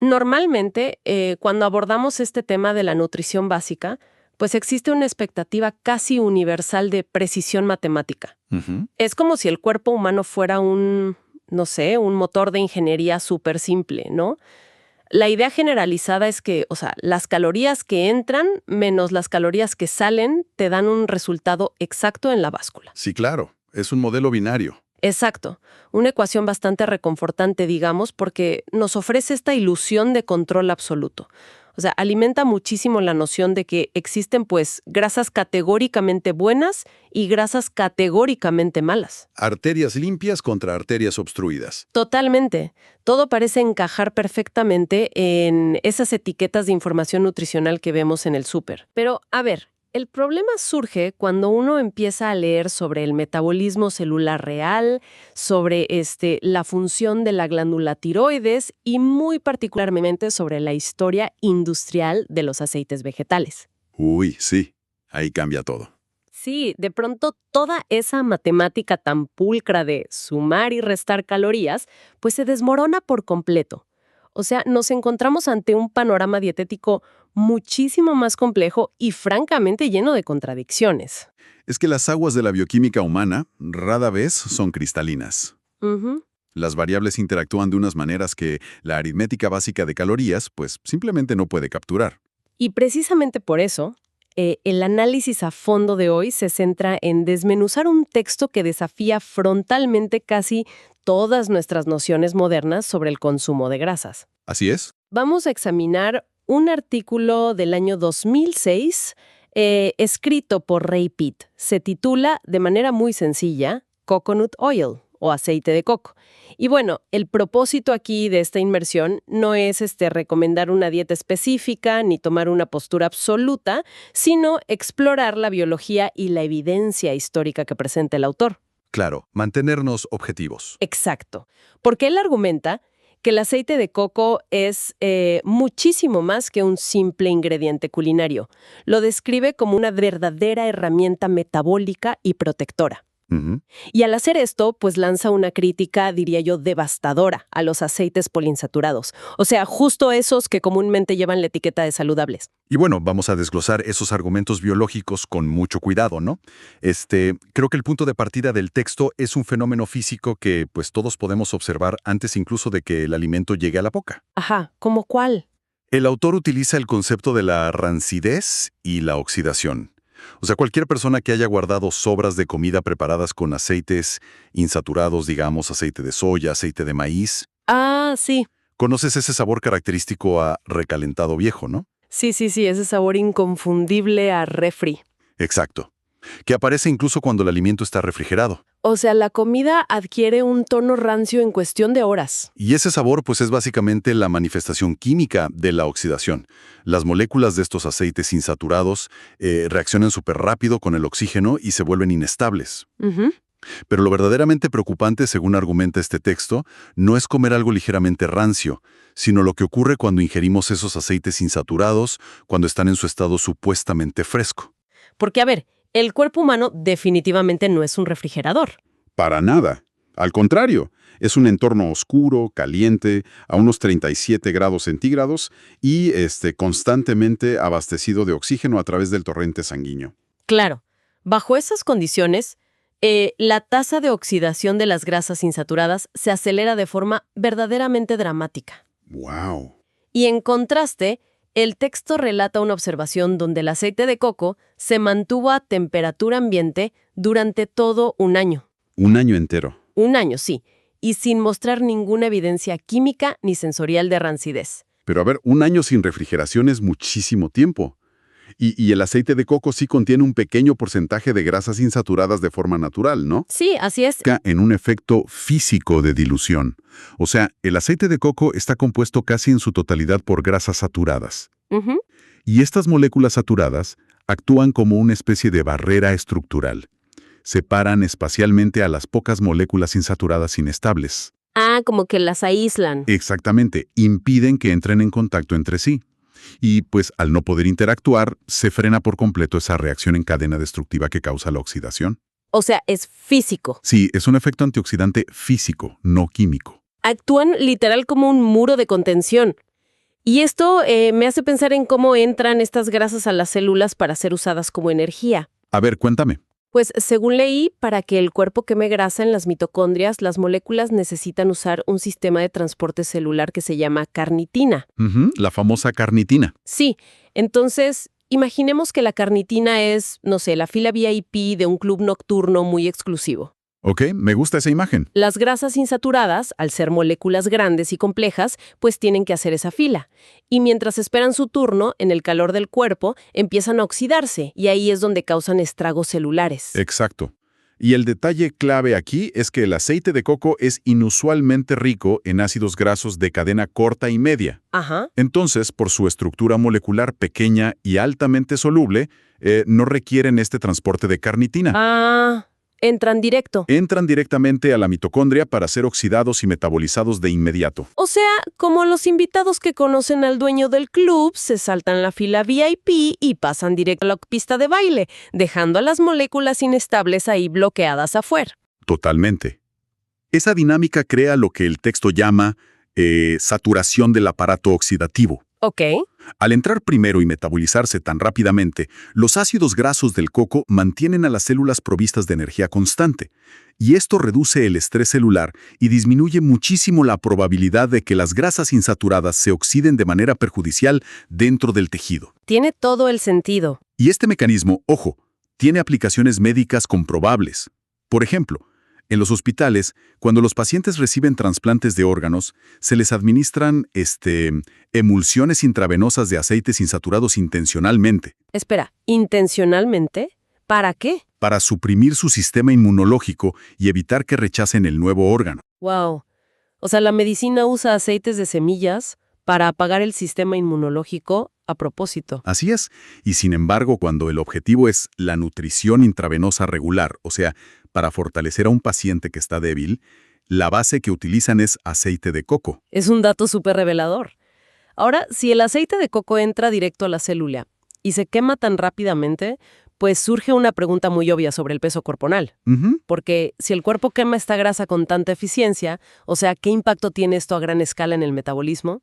Normalmente, cuando abordamos este tema de la nutrición básica, pues existe una expectativa casi universal de precisión matemática. Ujú. Es como si el cuerpo humano fuera no sé, un motor de ingeniería súper simple, ¿no? La idea generalizada es que, o sea, las calorías que entran menos las calorías que salen te dan un resultado exacto en la báscula. Sí, claro. Es un modelo binario. Exacto. Una ecuación bastante reconfortante, digamos, porque nos ofrece esta ilusión de control absoluto. O sea, alimenta muchísimo la noción de que existen, pues, grasas categóricamente buenas y grasas categóricamente malas. Arterias limpias contra arterias obstruidas. Totalmente. Todo parece encajar perfectamente en esas etiquetas de información nutricional que vemos en el súper. Pero, a ver, el problema surge cuando uno empieza a leer sobre el metabolismo celular real, sobre la función de la glándula tiroides y muy particularmente sobre la historia industrial de los aceites vegetales. Uy, sí. Ahí cambia todo. Sí, de pronto toda esa matemática tan pulcra de sumar y restar calorías, pues se desmorona por completo. O sea, nos encontramos ante un panorama dietético muchísimo más complejo y francamente lleno de contradicciones. Es que las aguas de la bioquímica humana rara vez son cristalinas. Ujú. Las variables interactúan de unas maneras que la aritmética básica de calorías pues simplemente no puede capturar. Y precisamente por eso, el análisis a fondo de hoy se centra en desmenuzar un texto que desafía frontalmente casi todas nuestras nociones modernas sobre el consumo de grasas. ¿Así es? Vamos a examinar un artículo del año 2006 escrito por Ray Pitt. Se titula, de manera muy sencilla, Coconut Oil o aceite de coco. Y bueno, el propósito aquí de esta inmersión no es recomendar una dieta específica ni tomar una postura absoluta, sino explorar la biología y la evidencia histórica que presenta el autor. Claro, mantenernos objetivos. Exacto. Porque él argumenta que el aceite de coco es muchísimo más que un simple ingrediente culinario. Lo describe como una verdadera herramienta metabólica y protectora. Ujú. Y al hacer esto, pues lanza una crítica, diría yo, devastadora a los aceites poliinsaturados. O sea, justo esos que comúnmente llevan la etiqueta de saludables. Y bueno, vamos a desglosar esos argumentos biológicos con mucho cuidado, ¿no? Creo que el punto de partida del texto es un fenómeno físico que pues todos podemos observar antes incluso de que el alimento llegue a la boca. Ajá, ¿cómo cuál? El autor utiliza el concepto de la rancidez y la oxidación. O sea, cualquier persona que haya guardado sobras de comida preparadas con aceites insaturados, digamos, aceite de soya, aceite de maíz, Ah, sí. conoces ese sabor característico a recalentado viejo, ¿no? Sí, ese sabor inconfundible a refri. Exacto. Que aparece incluso cuando el alimento está refrigerado. O sea, la comida adquiere un tono rancio en cuestión de horas. Y ese sabor, pues, es básicamente la manifestación química de la oxidación. Las moléculas de estos aceites insaturados reaccionan súper rápido con el oxígeno y se vuelven inestables. Ujú. Pero lo verdaderamente preocupante, según argumenta este texto, no es comer algo ligeramente rancio, sino lo que ocurre cuando ingerimos esos aceites insaturados, cuando están en su estado supuestamente fresco. Porque, a ver, el cuerpo humano definitivamente no es un refrigerador. Para nada. Al contrario, es un entorno oscuro, caliente, a unos 37 grados centígrados y constantemente abastecido de oxígeno a través del torrente sanguíneo. Claro, bajo esas condiciones, la tasa de oxidación de las grasas insaturadas se acelera de forma verdaderamente dramática. ¡Wow! Y en contraste, el texto relata una observación donde el aceite de coco se mantuvo a temperatura ambiente durante todo un año. Un año entero. Un año, sí, y sin mostrar ninguna evidencia química ni sensorial de rancidez. Pero a ver, un año sin refrigeración es muchísimo tiempo. Y el aceite de coco sí contiene un pequeño porcentaje de grasas insaturadas de forma natural, ¿no? Sí, así es. En un efecto físico de dilución. O sea, el aceite de coco está compuesto casi en su totalidad por grasas saturadas. Ujú. Y estas moléculas saturadas actúan como una especie de barrera estructural. Separan espacialmente a las pocas moléculas insaturadas inestables. Ah, como que las aíslan. Exactamente, impiden que entren en contacto entre sí. Y pues al no poder interactuar, se frena por completo esa reacción en cadena destructiva que causa la oxidación. O sea, es físico. Sí, es un efecto antioxidante físico, no químico. Actúan literal como un muro de contención. Y esto me hace pensar en cómo entran estas grasas a las células para ser usadas como energía. A ver, cuéntame. Pues según leí, para que el cuerpo queme grasa en las mitocondrias, las moléculas necesitan usar un sistema de transporte celular que se llama carnitina. Ujú, la famosa carnitina. Sí, entonces imaginemos que la carnitina es, no sé, la fila VIP de un club nocturno muy exclusivo. Ok, me gusta esa imagen. Las grasas insaturadas, al ser moléculas grandes y complejas, pues tienen que hacer esa fila. Y mientras esperan su turno, en el calor del cuerpo, empiezan a oxidarse y ahí es donde causan estragos celulares. Exacto. Y el detalle clave aquí es que el aceite de coco es inusualmente rico en ácidos grasos de cadena corta y media. Ajá. Entonces, por su estructura molecular pequeña y altamente soluble, no requieren este transporte de carnitina. Ah, entran directo. Entran directamente a la mitocondria para ser oxidados y metabolizados de inmediato. O sea, como los invitados que conocen al dueño del club, se saltan la fila VIP y pasan directo a la pista de baile, dejando a las moléculas inestables ahí bloqueadas afuera. Totalmente. Esa dinámica crea lo que el texto llama saturación del aparato oxidativo. Ok. Al entrar primero y metabolizarse tan rápidamente, los ácidos grasos del coco mantienen a las células provistas de energía constante, y esto reduce el estrés celular y disminuye muchísimo la probabilidad de que las grasas insaturadas se oxiden de manera perjudicial dentro del tejido. Tiene todo el sentido. Y este mecanismo, ojo, tiene aplicaciones médicas comprobables. Por ejemplo, en los hospitales, cuando los pacientes reciben trasplantes de órganos, se les administran emulsiones intravenosas de aceites insaturados intencionalmente. Espera, ¿intencionalmente? ¿Para qué? Para suprimir su sistema inmunológico y evitar que rechacen el nuevo órgano. Wow. O sea, la medicina usa aceites de semillas para apagar el sistema inmunológico a propósito. Así es, y sin embargo, cuando el objetivo es la nutrición intravenosa regular, o sea, para fortalecer a un paciente que está débil, la base que utilizan es aceite de coco. Es un dato súper revelador. Ahora, si el aceite de coco entra directo a la célula y se quema tan rápidamente, pues surge una pregunta muy obvia sobre el peso corporal. Ujú. Porque si el cuerpo quema esta grasa con tanta eficiencia, o sea, ¿qué impacto tiene esto a gran escala en el metabolismo?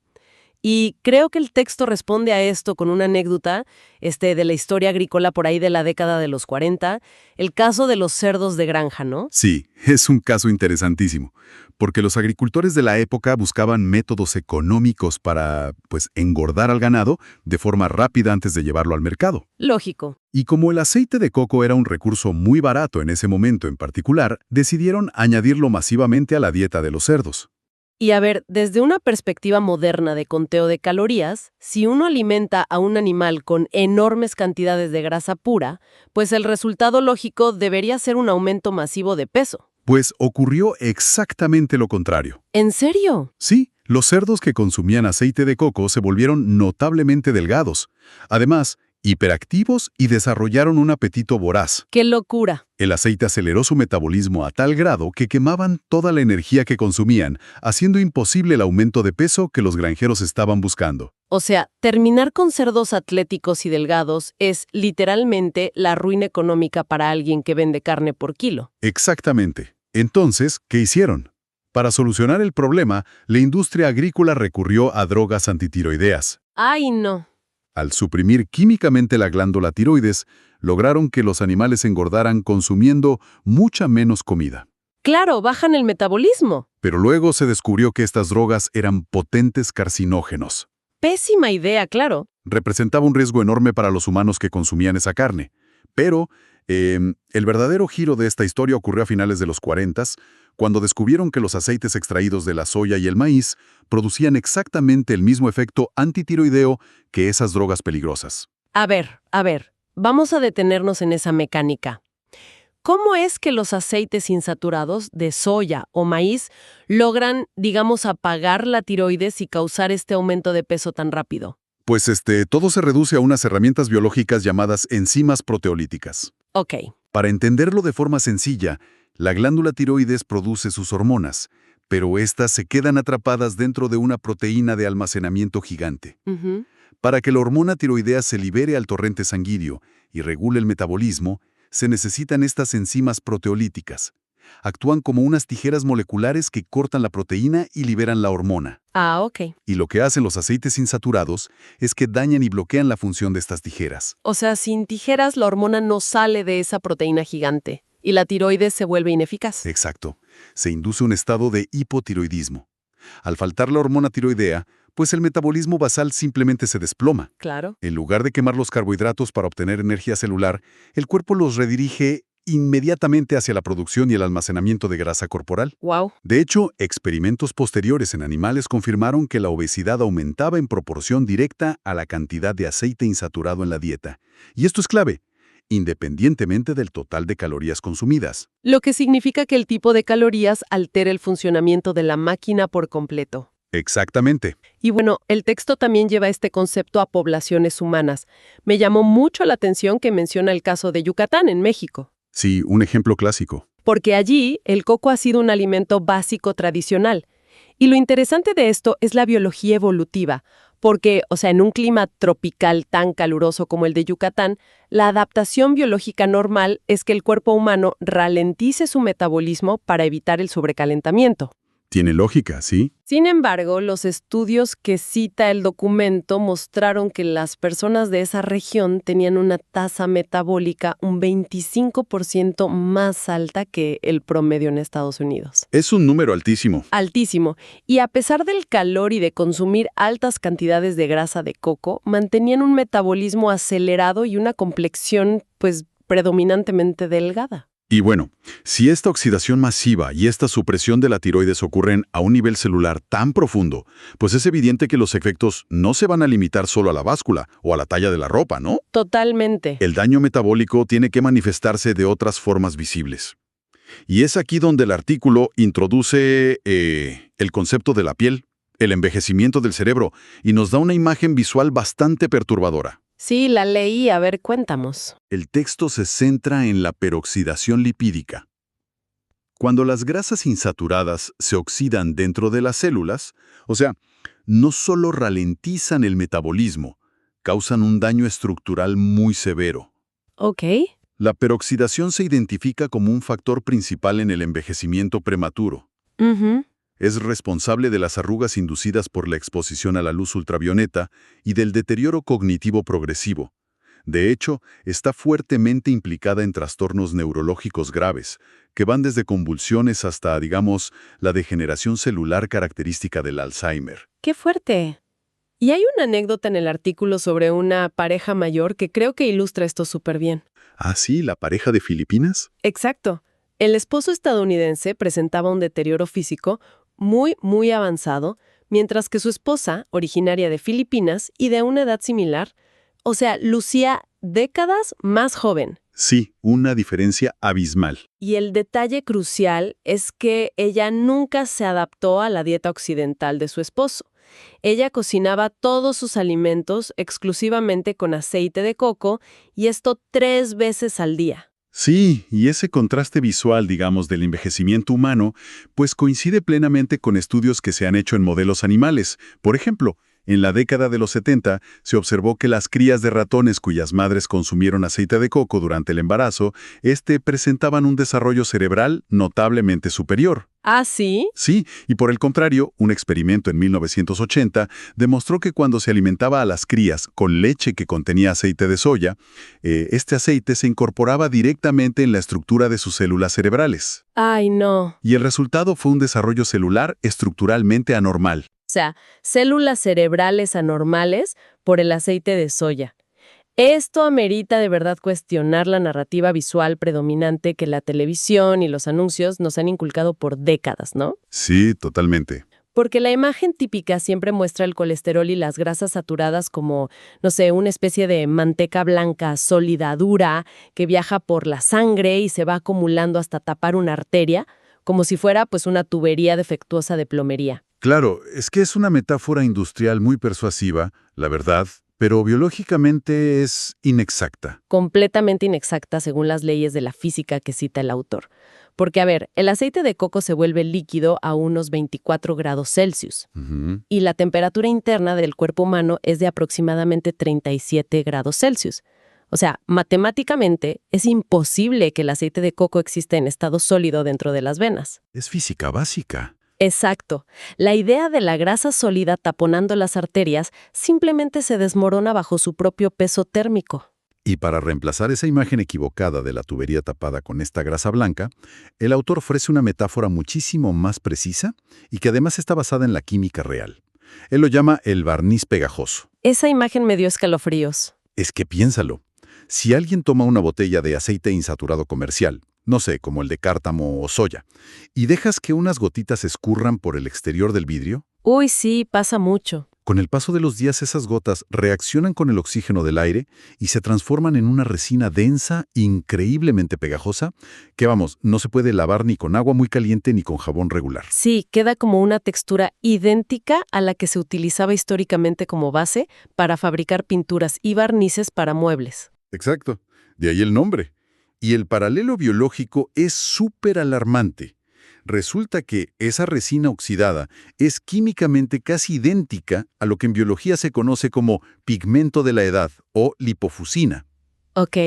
Y creo que el texto responde a esto con una anécdota de la historia agrícola por ahí de la década de los 40, el caso de los cerdos de granja, ¿no? Sí, es un caso interesantísimo, porque los agricultores de la época buscaban métodos económicos para, engordar al ganado de forma rápida antes de llevarlo al mercado. Lógico. Y como el aceite de coco era un recurso muy barato en ese momento en particular, decidieron añadirlo masivamente a la dieta de los cerdos. Y a ver, desde una perspectiva moderna de conteo de calorías, si uno alimenta a un animal con enormes cantidades de grasa pura, pues el resultado lógico debería ser un aumento masivo de peso. Pues ocurrió exactamente lo contrario. ¿En serio? Sí, los cerdos que consumían aceite de coco se volvieron notablemente delgados. Además, hiperactivos y desarrollaron un apetito voraz. ¡Qué locura! El aceite aceleró su metabolismo a tal grado que quemaban toda la energía que consumían, haciendo imposible el aumento de peso que los granjeros estaban buscando. O sea, terminar con cerdos atléticos y delgados es literalmente la ruina económica para alguien que vende carne por kilo. Exactamente. Entonces, ¿qué hicieron? Para solucionar el problema, la industria agrícola recurrió a drogas antitiroideas. ¡Ay, no! Al suprimir químicamente la glándula tiroides, lograron que los animales engordaran consumiendo mucha menos comida. ¡Claro, bajan el metabolismo! Pero luego se descubrió que estas drogas eran potentes carcinógenos. Pésima idea, claro. Representaba un riesgo enorme para los humanos que consumían esa carne. Pero el verdadero giro de esta historia ocurrió a finales de los 40, cuando descubrieron que los aceites extraídos de la soya y el maíz producían exactamente el mismo efecto antitiroideo que esas drogas peligrosas. A ver, vamos a detenernos en esa mecánica. ¿Cómo es que los aceites insaturados de soya o maíz logran, digamos, apagar la tiroides y causar este aumento de peso tan rápido? Pues todo se reduce a unas herramientas biológicas llamadas enzimas proteolíticas. Ok. Para entenderlo de forma sencilla, la glándula tiroides produce sus hormonas, pero estas se quedan atrapadas dentro de una proteína de almacenamiento gigante. Ujú. Para que la hormona tiroidea se libere al torrente sanguíneo y regule el metabolismo, se necesitan estas enzimas proteolíticas. Actúan como unas tijeras moleculares que cortan la proteína y liberan la hormona. Ah, ok. Y lo que hacen los aceites insaturados es que dañan y bloquean la función de estas tijeras. O sea, sin tijeras la hormona no sale de esa proteína gigante y la tiroides se vuelve ineficaz. Exacto. Se induce un estado de hipotiroidismo. Al faltar la hormona tiroidea, pues el metabolismo basal simplemente se desploma. Claro. En lugar de quemar los carbohidratos para obtener energía celular, el cuerpo los redirige inmediatamente hacia la producción y el almacenamiento de grasa corporal. Wow. De hecho, experimentos posteriores en animales confirmaron que la obesidad aumentaba en proporción directa a la cantidad de aceite insaturado en la dieta. Y esto es clave, independientemente del total de calorías consumidas. Lo que significa que el tipo de calorías altera el funcionamiento de la máquina por completo. Exactamente. Y bueno, el texto también lleva este concepto a poblaciones humanas. Me llamó mucho la atención que menciona el caso de Yucatán, en México. Sí, un ejemplo clásico. Porque allí el coco ha sido un alimento básico tradicional. Y lo interesante de esto es la biología evolutiva, porque, o sea, en un clima tropical tan caluroso como el de Yucatán, la adaptación biológica normal es que el cuerpo humano ralentice su metabolismo para evitar el sobrecalentamiento. Tiene lógica, ¿sí? Sin embargo, los estudios que cita el documento mostraron que las personas de esa región tenían una tasa metabólica un 25% más alta que el promedio en Estados Unidos. Es un número altísimo. Altísimo. Y a pesar del calor y de consumir altas cantidades de grasa de coco, mantenían un metabolismo acelerado y una complexión, pues, predominantemente delgada. Y bueno, si esta oxidación masiva y esta supresión de la tiroides ocurren a un nivel celular tan profundo, pues es evidente que los efectos no se van a limitar solo a la báscula o a la talla de la ropa, ¿no? Totalmente. El daño metabólico tiene que manifestarse de otras formas visibles. Y es aquí donde el artículo introduce el concepto de la piel, el envejecimiento del cerebro, y nos da una imagen visual bastante perturbadora. Sí, la leí. A ver, cuéntanos. El texto se centra en la peroxidación lipídica. Cuando las grasas insaturadas se oxidan dentro de las células, o sea, no solo ralentizan el metabolismo, causan un daño estructural muy severo. Ok. La peroxidación se identifica como un factor principal en el envejecimiento prematuro. Ujú. Es responsable de las arrugas inducidas por la exposición a la luz ultravioleta y del deterioro cognitivo progresivo. De hecho, está fuertemente implicada en trastornos neurológicos graves, que van desde convulsiones hasta, digamos, la degeneración celular característica del Alzheimer. ¡Qué fuerte! Y hay una anécdota en el artículo sobre una pareja mayor que creo que ilustra esto súper bien. ¿Ah, sí? ¿La pareja de Filipinas? Exacto. El esposo estadounidense presentaba un deterioro físico muy avanzado, mientras que su esposa, originaria de Filipinas y de una edad similar, o sea, lucía décadas más joven. Sí, una diferencia abismal. Y el detalle crucial es que ella nunca se adaptó a la dieta occidental de su esposo. Ella cocinaba todos sus alimentos exclusivamente con aceite de coco, y esto 3 veces al día. Sí, y ese contraste visual, digamos, del envejecimiento humano, pues coincide plenamente con estudios que se han hecho en modelos animales. Por ejemplo, en la década de los 70 se observó que las crías de ratones cuyas madres consumieron aceite de coco durante el embarazo, presentaban un desarrollo cerebral notablemente superior. ¿Ah, sí? Sí, y por el contrario, un experimento en 1980 demostró que cuando se alimentaba a las crías con leche que contenía aceite de soya, este aceite se incorporaba directamente en la estructura de sus células cerebrales. Ay, no. Y el resultado fue un desarrollo celular estructuralmente anormal. O sea, células cerebrales anormales por el aceite de soya. Esto amerita de verdad cuestionar la narrativa visual predominante que la televisión y los anuncios nos han inculcado por décadas, ¿no? Sí, totalmente. Porque la imagen típica siempre muestra el colesterol y las grasas saturadas como, no sé, una especie de manteca blanca sólida, dura, que viaja por la sangre y se va acumulando hasta tapar una arteria, como si fuera pues una tubería defectuosa de plomería. Claro, es que es una metáfora industrial muy persuasiva, la verdad, pero biológicamente es inexacta. Completamente inexacta según las leyes de la física que cita el autor. Porque, a ver, el aceite de coco se vuelve líquido a unos 24 grados Celsius. Y la temperatura interna del cuerpo humano es de aproximadamente 37 grados Celsius. O sea, matemáticamente es imposible que el aceite de coco exista en estado sólido dentro de las venas. Es física básica. Exacto. La idea de la grasa sólida taponando las arterias simplemente se desmorona bajo su propio peso térmico. Y para reemplazar esa imagen equivocada de la tubería tapada con esta grasa blanca, el autor ofrece una metáfora muchísimo más precisa y que además está basada en la química real. Él lo llama el barniz pegajoso. Esa imagen me dio escalofríos. Es que piénsalo, si alguien toma una botella de aceite insaturado comercial, no sé, como el de cártamo o soya, y dejas que unas gotitas escurran por el exterior del vidrio, Uy, sí, pasa mucho. con el paso de los días esas gotas reaccionan con el oxígeno del aire y se transforman en una resina densa, increíblemente pegajosa, que vamos, no se puede lavar ni con agua muy caliente ni con jabón regular. Sí, queda como una textura idéntica a la que se utilizaba históricamente como base para fabricar pinturas y barnices para muebles. Exacto, de ahí el nombre. Y el paralelo biológico es súper alarmante. Resulta que esa resina oxidada es químicamente casi idéntica a lo que en biología se conoce como pigmento de la edad o lipofusina. ¿Ok?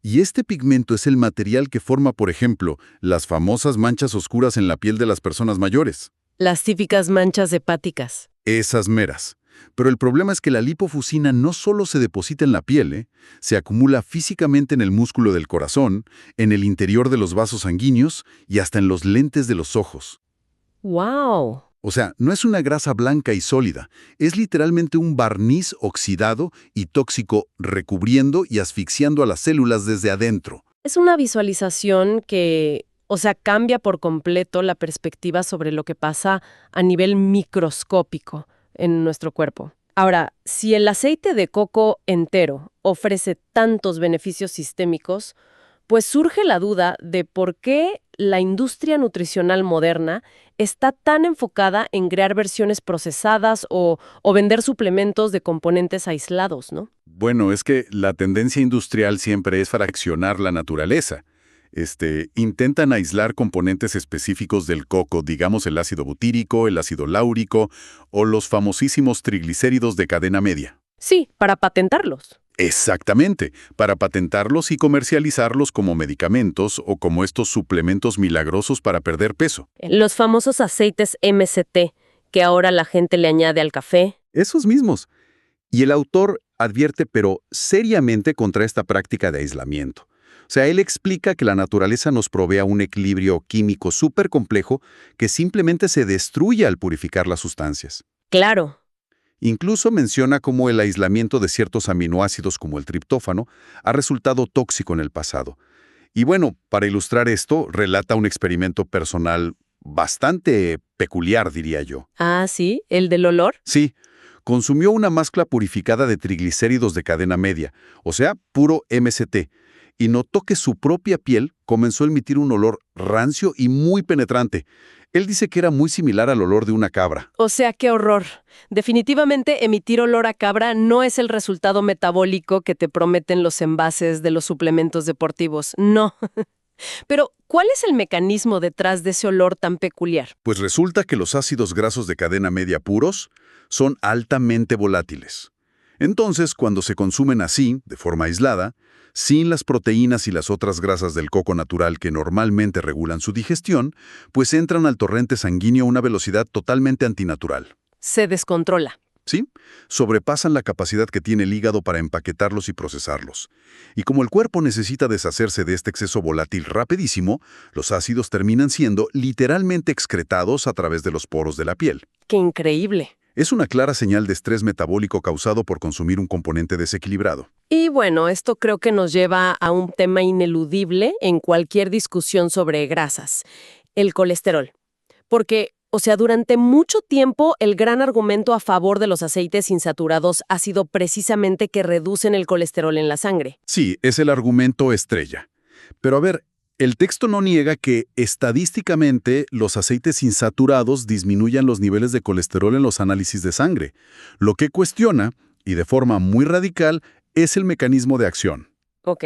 Y este pigmento es el material que forma, por ejemplo, las famosas manchas oscuras en la piel de las personas mayores. Las típicas manchas hepáticas. Esas meras. Pero el problema es que la lipofusina no solo se deposita en la piel, se acumula físicamente en el músculo del corazón, en el interior de los vasos sanguíneos y hasta en los lentes de los ojos. ¡Wow! O sea, no es una grasa blanca y sólida, es literalmente un barniz oxidado y tóxico recubriendo y asfixiando a las células desde adentro. Es una visualización que, o sea, cambia por completo la perspectiva sobre lo que pasa a nivel microscópico en nuestro cuerpo. Ahora, si el aceite de coco entero ofrece tantos beneficios sistémicos, pues surge la duda de por qué la industria nutricional moderna está tan enfocada en crear versiones procesadas o vender suplementos de componentes aislados, ¿no? Bueno, es que la tendencia industrial siempre es fraccionar la naturaleza. Intentan aislar componentes específicos del coco, digamos el ácido butírico, el ácido láurico o los famosísimos triglicéridos de cadena media. Sí, para patentarlos. Exactamente, para patentarlos y comercializarlos como medicamentos o como estos suplementos milagrosos para perder peso. Los famosos aceites MCT, que ahora la gente le añade al café. Esos mismos. Y el autor advierte, pero seriamente, contra esta práctica de aislamiento. O sea, él explica que la naturaleza nos provee un equilibrio químico súper complejo que simplemente se destruye al purificar las sustancias. Claro. Incluso menciona cómo el aislamiento de ciertos aminoácidos como el triptófano ha resultado tóxico en el pasado. Y bueno, para ilustrar esto, relata un experimento personal bastante peculiar, diría yo. Ah, sí, el del olor. Sí, consumió una mezcla purificada de triglicéridos de cadena media, o sea, puro MCT, y notó que su propia piel comenzó a emitir un olor rancio y muy penetrante. Él dice que era muy similar al olor de una cabra. O sea, qué horror. Definitivamente emitir olor a cabra no es el resultado metabólico que te prometen los envases de los suplementos deportivos. No. Pero, ¿cuál es el mecanismo detrás de ese olor tan peculiar? Pues resulta que los ácidos grasos de cadena media puros son altamente volátiles. Entonces, cuando se consumen así, de forma aislada, sin las proteínas y las otras grasas del coco natural que normalmente regulan su digestión, pues entran al torrente sanguíneo a una velocidad totalmente antinatural. Se descontrola. ¿Sí? Sobrepasan la capacidad que tiene el hígado para empaquetarlos y procesarlos. Y como el cuerpo necesita deshacerse de este exceso volátil rapidísimo, los ácidos terminan siendo literalmente excretados a través de los poros de la piel. ¡Qué increíble! Es una clara señal de estrés metabólico causado por consumir un componente desequilibrado. Y bueno, esto creo que nos lleva a un tema ineludible en cualquier discusión sobre grasas, el colesterol. Porque, o sea, durante mucho tiempo el gran argumento a favor de los aceites insaturados ha sido precisamente que reducen el colesterol en la sangre. Sí, es el argumento estrella. Pero a ver, el texto no niega que, estadísticamente, los aceites insaturados disminuyan los niveles de colesterol en los análisis de sangre. Lo que cuestiona, y de forma muy radical, es el mecanismo de acción. Ok.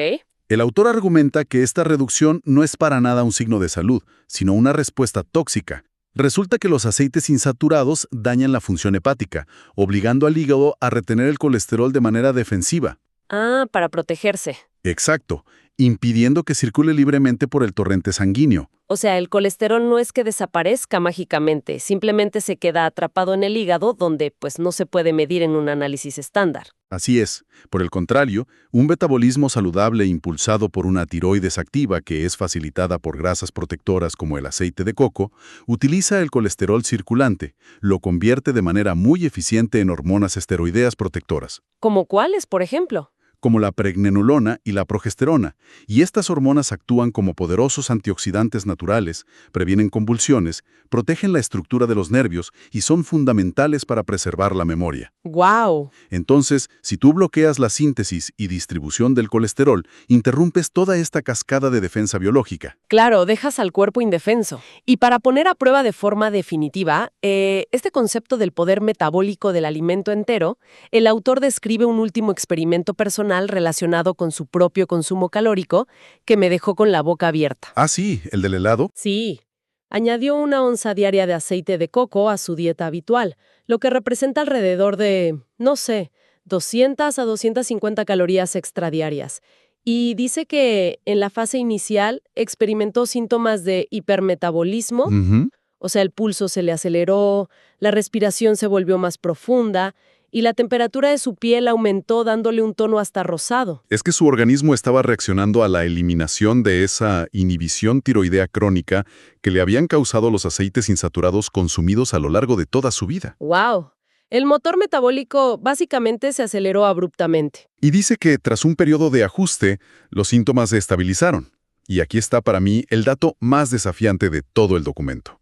El autor argumenta que esta reducción no es para nada un signo de salud, sino una respuesta tóxica. Resulta que los aceites insaturados dañan la función hepática, obligando al hígado a retener el colesterol de manera defensiva. Ah, para protegerse. Exacto, impidiendo que circule libremente por el torrente sanguíneo. O sea, el colesterol no es que desaparezca mágicamente, simplemente se queda atrapado en el hígado donde pues no se puede medir en un análisis estándar. Así es. Por el contrario, un metabolismo saludable impulsado por una tiroides activa que es facilitada por grasas protectoras como el aceite de coco, utiliza el colesterol circulante, lo convierte de manera muy eficiente en hormonas esteroideas protectoras, ¿Como cuáles, por ejemplo? como la pregnenolona y la progesterona, y estas hormonas actúan como poderosos antioxidantes naturales, previenen convulsiones, protegen la estructura de los nervios y son fundamentales para preservar la memoria. ¡Guau! Entonces, si tú bloqueas la síntesis y distribución del colesterol, interrumpes toda esta cascada de defensa biológica. Claro, dejas al cuerpo indefenso. Y para poner a prueba de forma definitiva, este concepto del poder metabólico del alimento entero, el autor describe un último experimento personal relacionado con su propio consumo calórico que me dejó con la boca abierta. Ah, sí, el del helado. Sí. Añadió 1 onza diaria de aceite de coco a su dieta habitual, lo que representa alrededor de, no sé, 200 a 250 calorías extradiarias. Y dice que en la fase inicial experimentó síntomas de hipermetabolismo, Ujú. o sea, el pulso se le aceleró, la respiración se volvió más profunda y la temperatura de su piel aumentó dándole un tono hasta rosado. Es que su organismo estaba reaccionando a la eliminación de esa inhibición tiroidea crónica que le habían causado los aceites insaturados consumidos a lo largo de toda su vida. ¡Wow! El motor metabólico básicamente se aceleró abruptamente. Y dice que tras un periodo de ajuste, los síntomas se estabilizaron. Y aquí está para mí el dato más desafiante de todo el documento.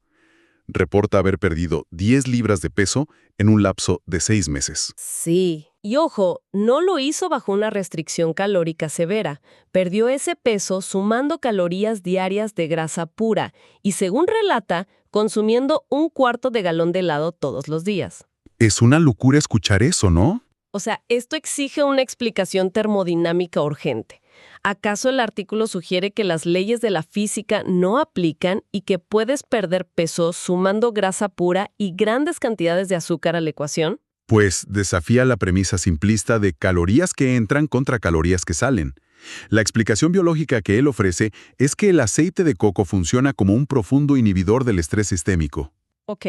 Reporta haber perdido 10 libras de peso en un lapso de 6 meses. Sí. Y ojo, no lo hizo bajo una restricción calórica severa. Perdió ese peso sumando calorías diarias de grasa pura y, según relata, consumiendo 1/4 de galón de helado todos los días. Es una locura escuchar eso, ¿no? O sea, esto exige una explicación termodinámica urgente. ¿Acaso el artículo sugiere que las leyes de la física no aplican y que puedes perder peso sumando grasa pura y grandes cantidades de azúcar a la ecuación? Pues desafía la premisa simplista de calorías que entran contra calorías que salen. La explicación biológica que él ofrece es que el aceite de coco funciona como un profundo inhibidor del estrés sistémico. Ok.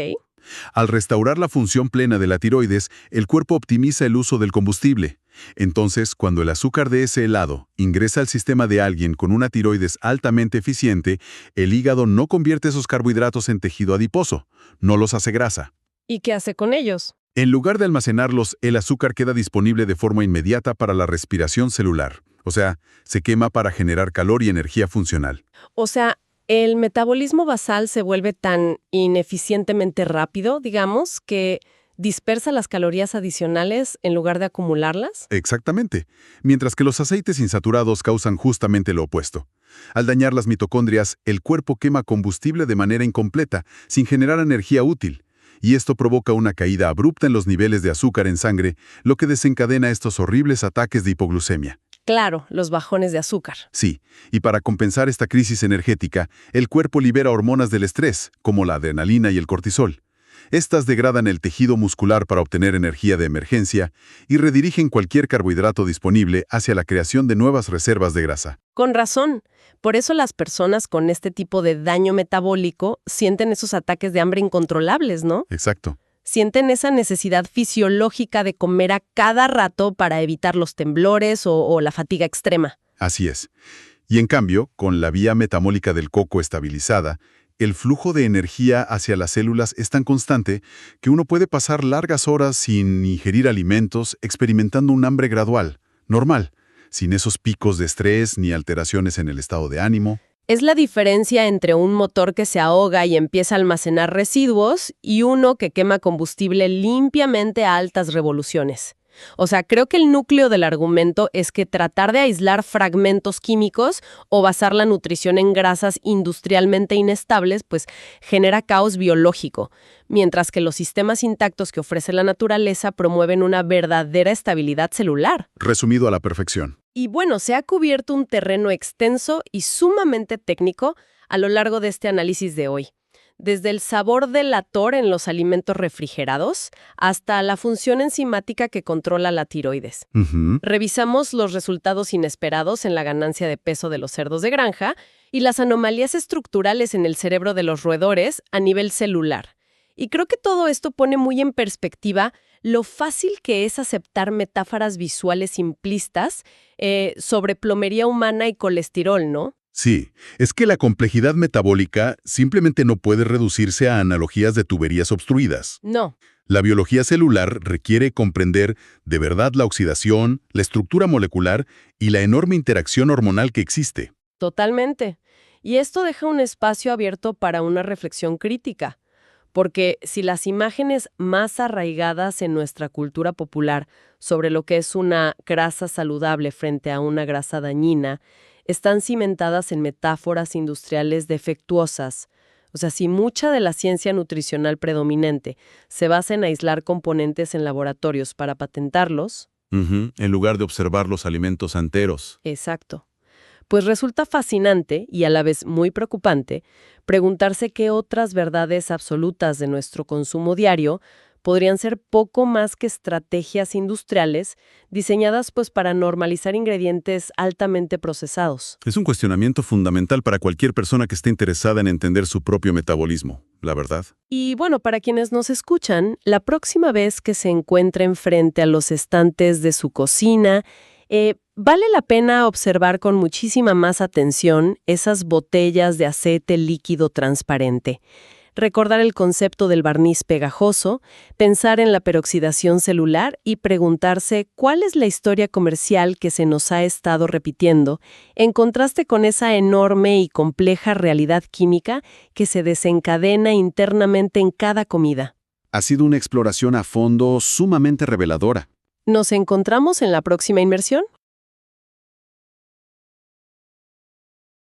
Al restaurar la función plena de la tiroides, el cuerpo optimiza el uso del combustible. Entonces, cuando el azúcar de ese helado ingresa al sistema de alguien con una tiroides altamente eficiente, el hígado no convierte esos carbohidratos en tejido adiposo, no los hace grasa. ¿Y qué hace con ellos? En lugar de almacenarlos, el azúcar queda disponible de forma inmediata para la respiración celular. O sea, se quema para generar calor y energía funcional. O sea, el metabolismo basal se vuelve tan ineficientemente rápido, digamos, que dispersa las calorías adicionales en lugar de acumularlas. Exactamente. Mientras que los aceites insaturados causan justamente lo opuesto. Al dañar las mitocondrias, el cuerpo quema combustible de manera incompleta, sin generar energía útil. Y esto provoca una caída abrupta en los niveles de azúcar en sangre, lo que desencadena estos horribles ataques de hipoglucemia. Claro, los bajones de azúcar. Sí, y para compensar esta crisis energética, el cuerpo libera hormonas del estrés, como la adrenalina y el cortisol. Estas degradan el tejido muscular para obtener energía de emergencia y redirigen cualquier carbohidrato disponible hacia la creación de nuevas reservas de grasa. Con razón. Por eso las personas con este tipo de daño metabólico sienten esos ataques de hambre incontrolables, ¿no? Exacto. Sienten esa necesidad fisiológica de comer a cada rato para evitar los temblores o la fatiga extrema. Así es. Y en cambio, con la vía metabólica del coco estabilizada, el flujo de energía hacia las células es tan constante que uno puede pasar largas horas sin ingerir alimentos, experimentando un hambre gradual, normal, sin esos picos de estrés ni alteraciones en el estado de ánimo. Es la diferencia entre un motor que se ahoga y empieza a almacenar residuos y uno que quema combustible limpiamente a altas revoluciones. O sea, creo que el núcleo del argumento es que tratar de aislar fragmentos químicos o basar la nutrición en grasas industrialmente inestables, pues genera caos biológico, mientras que los sistemas intactos que ofrece la naturaleza promueven una verdadera estabilidad celular. Resumido a la perfección. Y bueno, se ha cubierto un terreno extenso y sumamente técnico a lo largo de este análisis de hoy. desde el sabor delator en los alimentos refrigerados hasta la función enzimática que controla la tiroides. Ujú. Revisamos los resultados inesperados en la ganancia de peso de los cerdos de granja y las anomalías estructurales en el cerebro de los roedores a nivel celular. Y creo que todo esto pone muy en perspectiva lo fácil que es aceptar metáforas visuales simplistas sobre plomería humana y colesterol, ¿no? Sí, es que la complejidad metabólica simplemente no puede reducirse a analogías de tuberías obstruidas. No, La biología celular requiere comprender de verdad la oxidación, la estructura molecular y la enorme interacción hormonal que existe. totalmente. Y esto deja un espacio abierto para una reflexión crítica. Porque si las imágenes más arraigadas en nuestra cultura popular sobre lo que es una grasa saludable frente a una grasa dañina están cimentadas en metáforas industriales defectuosas, o sea, si mucha de la ciencia nutricional predominante se basa en aislar componentes en laboratorios para patentarlos, En lugar de observar los alimentos enteros. exacto. Pues resulta fascinante y a la vez muy preocupante preguntarse qué otras verdades absolutas de nuestro consumo diario podrían ser poco más que estrategias industriales diseñadas pues para normalizar ingredientes altamente procesados. Es un cuestionamiento fundamental para cualquier persona que esté interesada en entender su propio metabolismo, la verdad. Y bueno, para quienes nos escuchan, la próxima vez que se encuentren frente a los estantes de su cocina, vale la pena observar con muchísima más atención esas botellas de aceite líquido transparente. Recordar el concepto del barniz pegajoso, pensar en la peroxidación celular y preguntarse cuál es la historia comercial que se nos ha estado repitiendo, en contraste con esa enorme y compleja realidad química que se desencadena internamente en cada comida. Ha sido una exploración a fondo sumamente reveladora. ¿Nos encontramos en la próxima inmersión?